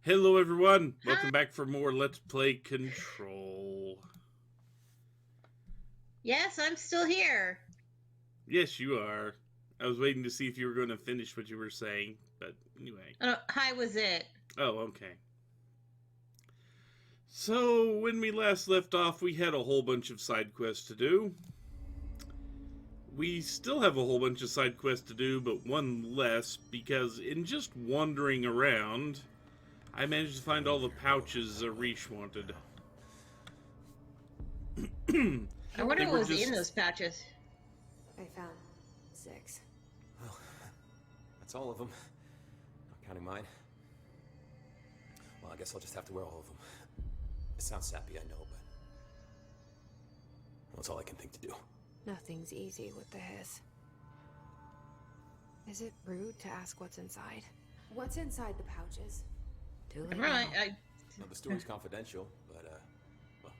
Hello everyone, Hi. welcome back for more Let's Play Control. Yes, I'm still here. Yes, you are. I was waiting to see if you were going to finish what you were saying, but anyway. Hi was it. Oh, okay. So, when we last left off, we had a whole bunch of side quests to do. We still have a whole bunch of side quests to do, but one less, because in just wandering around, I managed to find all the pouches Arish wanted. I wonder They what were was in just those patches. I found 6. Well, that's all of them. Not counting mine. Well, I guess I'll just have to wear all of them. It sounds sappy, I know, but that's all I can think to do. Nothing's easy with the hiss. Is it rude to ask what's inside? What's inside the pouches? Do it. Right. Now, the story's confidential, but, well,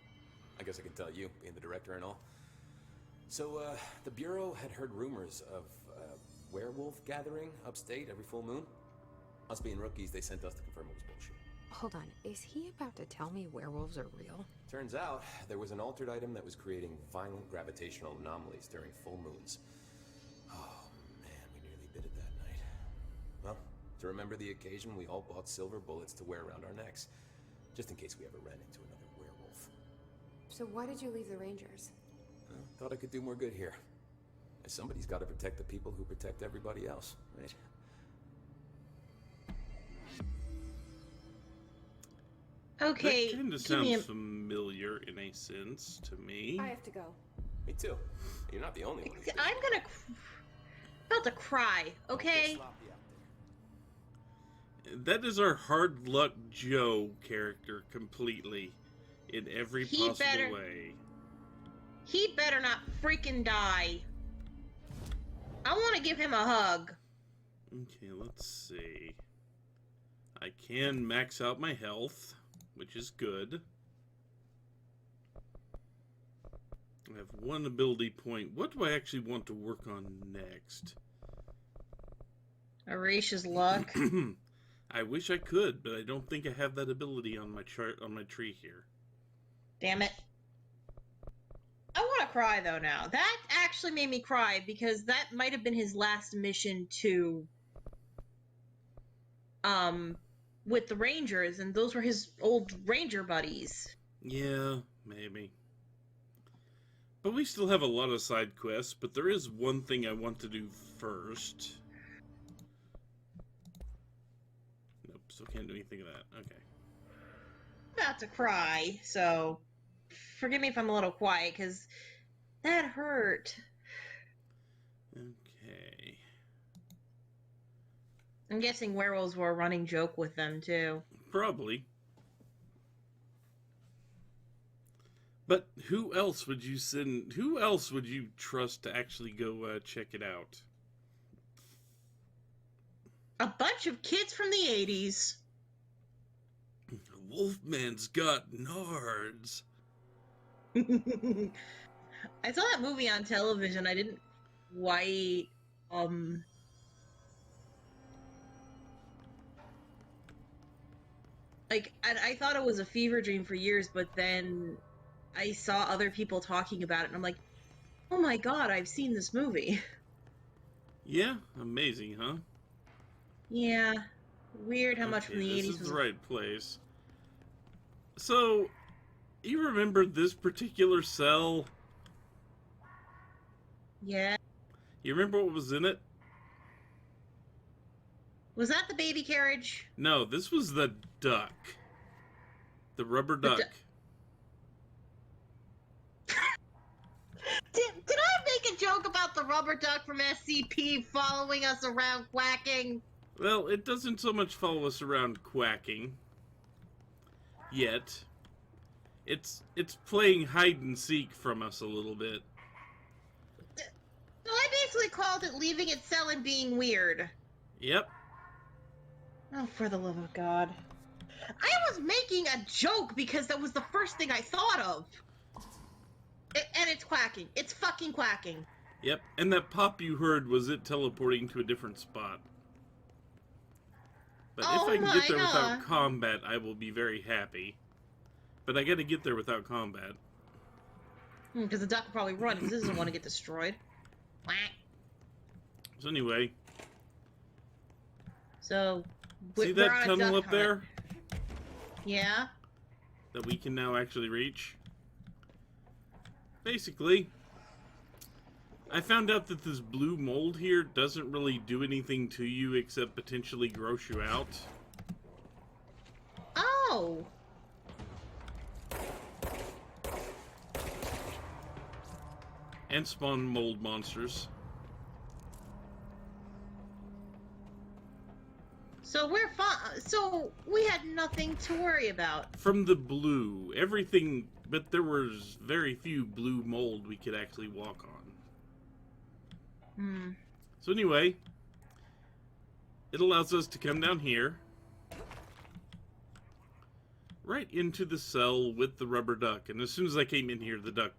I guess I can tell you, being the director and all. So, the Bureau had heard rumors of a werewolf gathering upstate every full moon. Us being rookies, they sent us to confirm it was bullshit. Hold on, is he about to tell me werewolves are real? Turns out, there was an altered item that was creating violent gravitational anomalies during full moons. Oh, man, we nearly bit it that night. Well, to remember the occasion, we all bought silver bullets to wear around our necks, just in case we ever ran into another werewolf. So why did you leave the Rangers? Well, thought I could do more good here. Somebody's got to protect the people who protect everybody else, right? Okay. That kind of give me sounds familiar in a sense to me. I have to go. Me too. You're not the only one. I'm gonna about to cry. Okay. That is our hard luck Joe character completely, in every possible way. He better not freaking die. I want to give him a hug. Okay, let's see. I can max out my health, which is good. I have one ability point. What do I actually want to work on next? Arisha's luck. I wish I could, but I don't think I have that ability on my chart on my tree here. Damn it. I want to cry though now. That actually made me cry because that might have been his last mission to with the Rangers, and those were his old Ranger buddies. Yeah, maybe. But we still have a lot of side quests, but there is one thing I want to do first. Nope, still can't do anything of that. Okay. I'm about to cry, so forgive me if I'm a little quiet, because that hurt. Okay. I'm guessing werewolves were a running joke with them, too. Probably. But who else would you send? Who else would you trust to actually go check it out? A bunch of kids from the 80s. Wolfman's got nards. I saw that movie on television. I didn't quite, like, I thought it was a fever dream for years, but then I saw other people talking about it, and I'm like, oh my god, I've seen this movie. Yeah, amazing, huh? Yeah. Weird how much from the 80s This is was. the right place. So, you remember this particular cell? Yeah. You remember what was in it? Was that the baby carriage? No, this was the duck. The rubber duck. Did I make a joke about the rubber duck from SCP following us around quacking? Well, it doesn't so much follow us around quacking. Yet. It's playing hide and seek from us a little bit. So I basically called it leaving its cell and being weird. Yep. Oh, for the love of God. I was making a joke because that was the first thing I thought of. And it's quacking. It's fucking quacking. Yep, and that pop you heard was it teleporting to a different spot. But Oh if I can my get there God. without combat, I will be very happy. But I gotta get there without combat. Because the duck will probably run because it doesn't want to get destroyed. Quack. So anyway, So, see we're that on a tunnel duck up there hunt. Yeah? that we can now actually reach? Basically, I found out that this blue mold here doesn't really do anything to you except potentially gross you out. Oh! And spawn mold monsters. So we're fine. So we had nothing to worry about. From the blue, everything, but there was very few blue mold we could actually walk on. Hmm. So anyway, it allows us to come down here, right into the cell with the rubber duck. And as soon as I came in here, the duck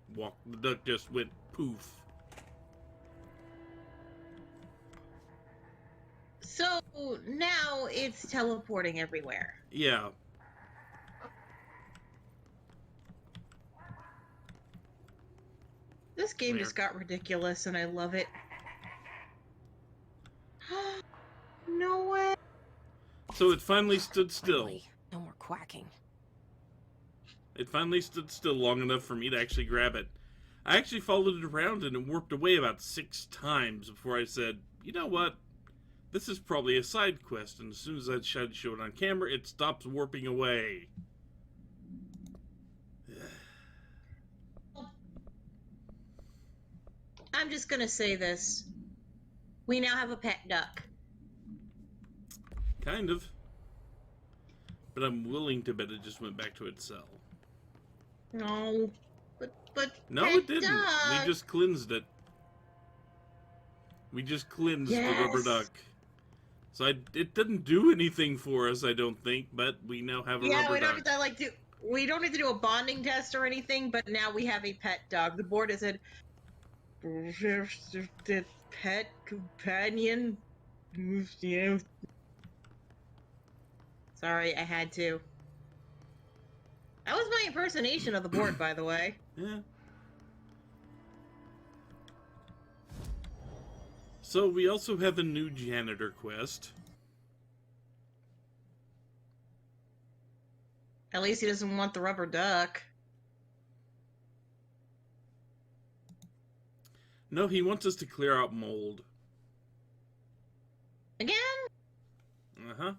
just went poof. So now it's teleporting everywhere. Yeah. This game Where? just got ridiculous and I love it. No way. So it finally stood still. Finally, no more quacking. It finally stood still long enough for me to actually grab it. I actually followed it around and it warped away about 6 times before I said, you know what? This is probably a side quest, and as soon as I tried to show it on camera, it stops warping away. I'm just gonna say this. We now have a pet duck. Kind of. But I'm willing to bet it just went back to its cell. No. But No, pet it didn't. duck. We just cleansed it. We just cleansed the rubber Yes. duck. So it didn't do anything for us, I don't think, but we now have a Yeah, rubber we don't duck. have to we don't need to do a bonding test or anything, but now we have a pet dog. The board has said the pet companion. Sorry, I had to. That was my impersonation of the board, by the way. Yeah. So we also have a new janitor quest. At least he doesn't want the rubber duck. No, he wants us to clear out mold. Again? Uh-huh.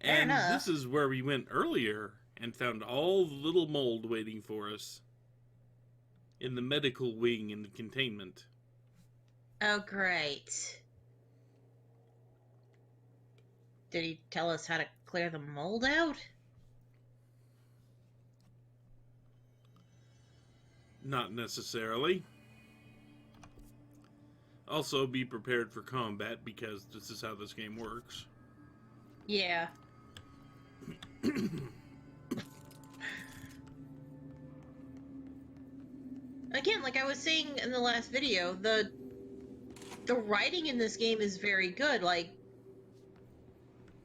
Fair And enough. this is where we went earlier and found all the little mold waiting for us. In the medical wing in the containment. Oh, great. Did he tell us how to clear the mold out? Not necessarily. Also, be prepared for combat because this is how this game works. Yeah. Again, like I was saying in the last video, the writing in this game is very good. Like,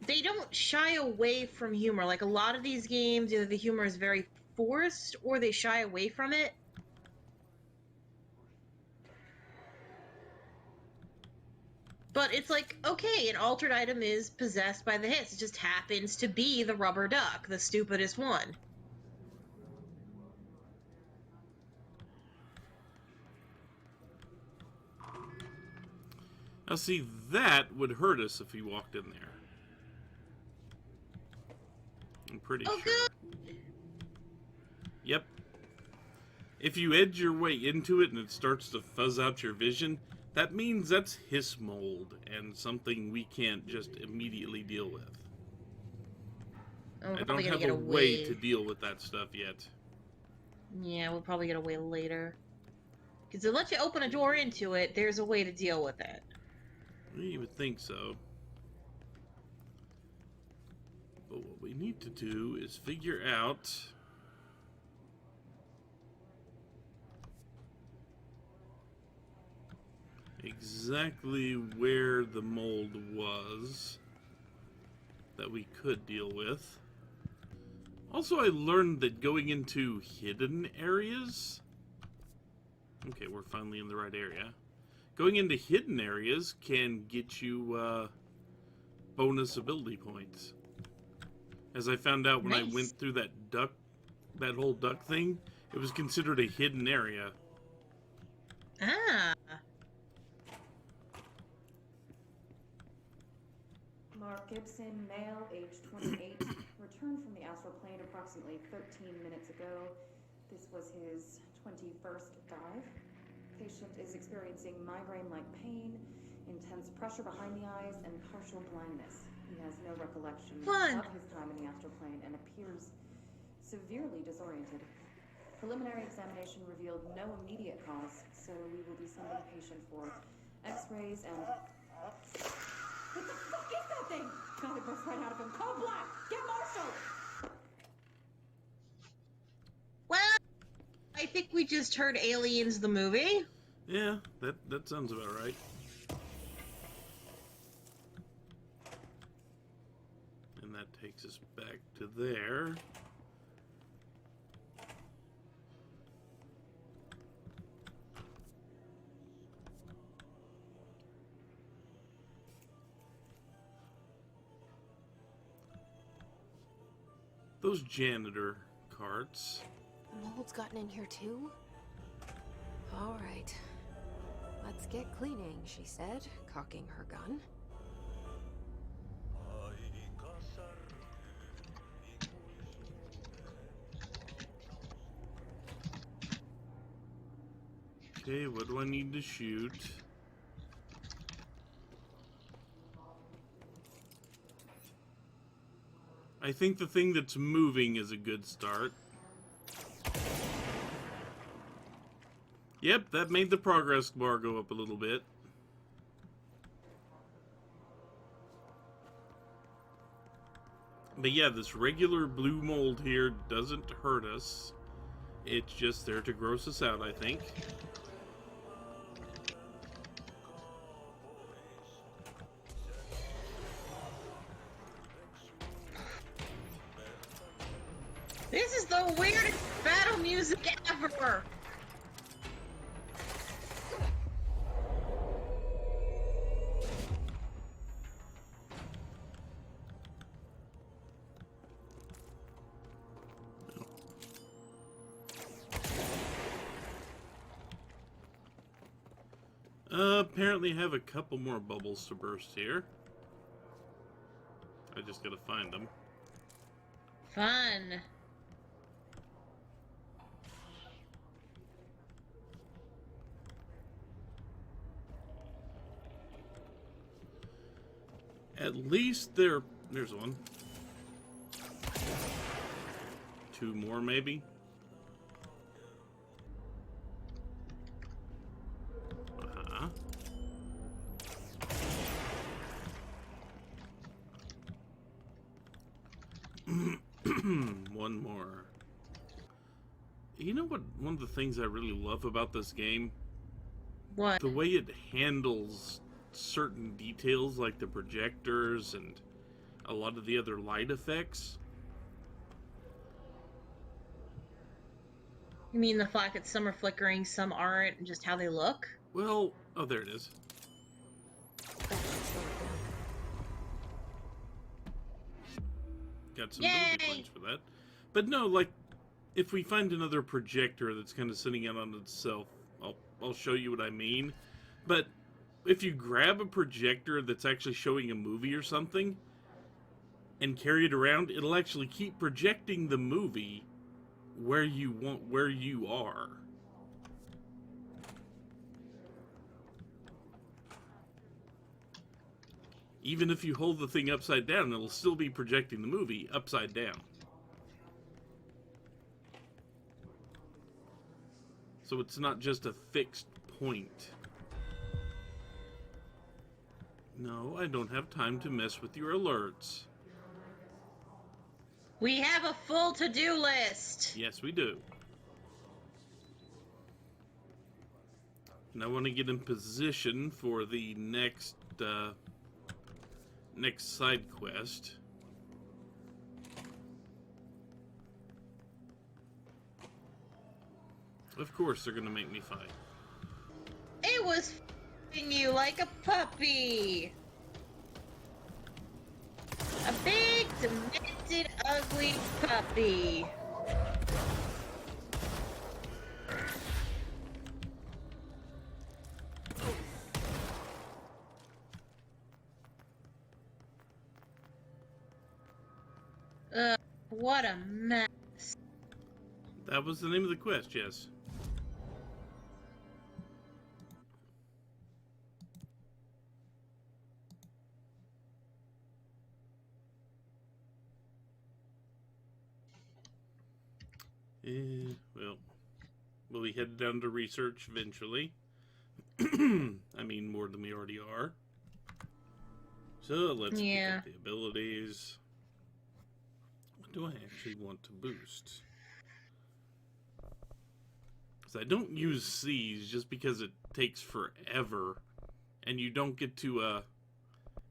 they don't shy away from humor. Like, a lot of these games, either the humor is very forced or they shy away from it. But it's like, okay, an altered item is possessed by the hits. It just happens to be the rubber duck, the stupidest one. Now see, that would hurt us if we walked in there. I'm pretty Oh, sure. good. Yep. If you edge your way into it and it starts to fuzz out your vision, that means that's hiss mold and something we can't just immediately deal with. Oh, we're I don't probably gonna have get a away. way to deal with that stuff yet. Yeah, we'll probably get away later. Because to let you open a door into it, there's a way to deal with it. You would think so. But what we need to do is figure out exactly where the mold was. that we could deal with. Also, I learned that going into hidden areas... Okay, we're finally in the right area. Going into hidden areas can get you bonus ability points. As I found out when I went through that whole duck thing, it was considered a hidden area. Ah. Mark Gibson, male, age 28, returned from the astral plane approximately 13 minutes ago. This was his 21st dive. Patient is experiencing migraine-like pain, intense pressure behind the eyes, and partial blindness. He has no recollection of his time in the astral plane and appears severely disoriented. Preliminary examination revealed no immediate cause, so we will be sending patient for x-rays and... What the fuck is that thing? God, it burst right out of him. Code black! Get Marshall! Well, I think we just heard Aliens the movie. Yeah, that sounds about right. And that takes us back to there. Those janitor carts. The mold's gotten in here too? All right. Let's get cleaning, she said, cocking her gun. Okay, what do I need to shoot? I think the thing that's moving is a good start. Yep, that made the progress bar go up a little bit. But yeah, this regular blue mold here doesn't hurt us. It's just there to gross us out, I think. This is the weirdest battle music ever! Apparently have a couple more bubbles to burst here. I just gotta find them. Fun. At least there's one. Two more, maybe? Uh-huh. One more. You know what? One of the things I really love about this game? What? The way it handles certain details like the projectors and a lot of the other light effects. You mean the fact that some are flickering, some aren't, and just how they look? Well, oh, there it is. Got some ability points for that. But no, like, if we find another projector that's kind of sitting out on itself, I'll show you what I mean. But if you grab a projector that's actually showing a movie or something and carry it around, it'll actually keep projecting the movie where you are. Even if you hold the thing upside down, it'll still be projecting the movie upside down. So it's not just a fixed point. No, I don't have time to mess with your alerts. We have a full to-do list! Yes, we do. And I want to get in position for the next side quest. Of course they're gonna make me fight. It was f***ing you like a puppy. A big, demented, ugly puppy. What a mess. That was the name of the quest, yes. Well, we'll be headed down to research eventually. I mean, more than we already are. So let's pick up the abilities. What do I actually want to boost? Because I don't use C's just because it takes forever. And you don't get to,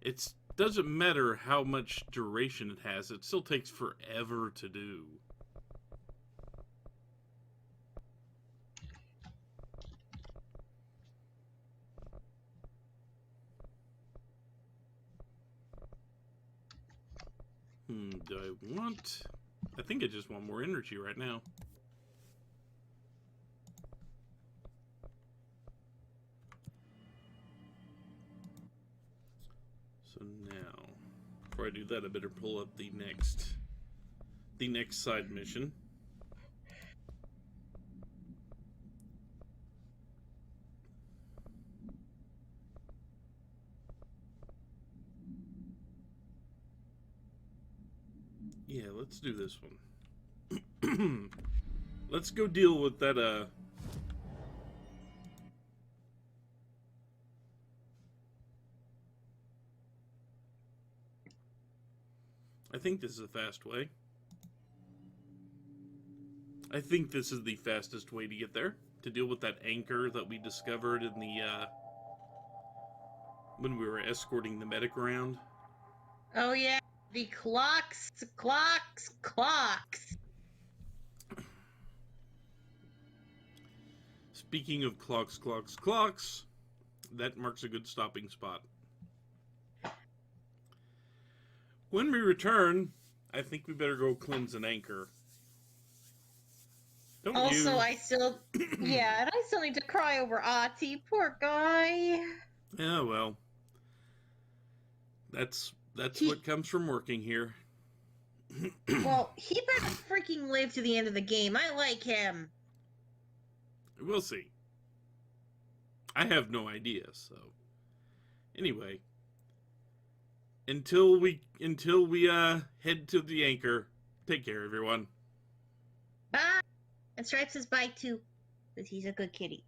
it doesn't matter how much duration it has, it still takes forever to do. Do I want... I think I just want more energy right now. So now, before I do that, I better pull up the next side mission. Yeah, let's do this one. Let's go deal with that, I think this is a fast way. I think this is the fastest way to get there. To deal with that anchor that we discovered in the, when we were escorting the medic around. Oh yeah, the clocks. Speaking of clocks, that marks a good stopping spot. When we return, I think we better go cleanse an anchor. Don't also, you? I still, yeah, and I still need to cry over Ahti. Poor guy. Yeah, well, that's what comes from working here. Well, he better freaking live to the end of the game. I like him. We'll see. I have no idea, so anyway, until we head to the anchor, take care, everyone. Bye. And Stripes says bye too, because he's a good kitty.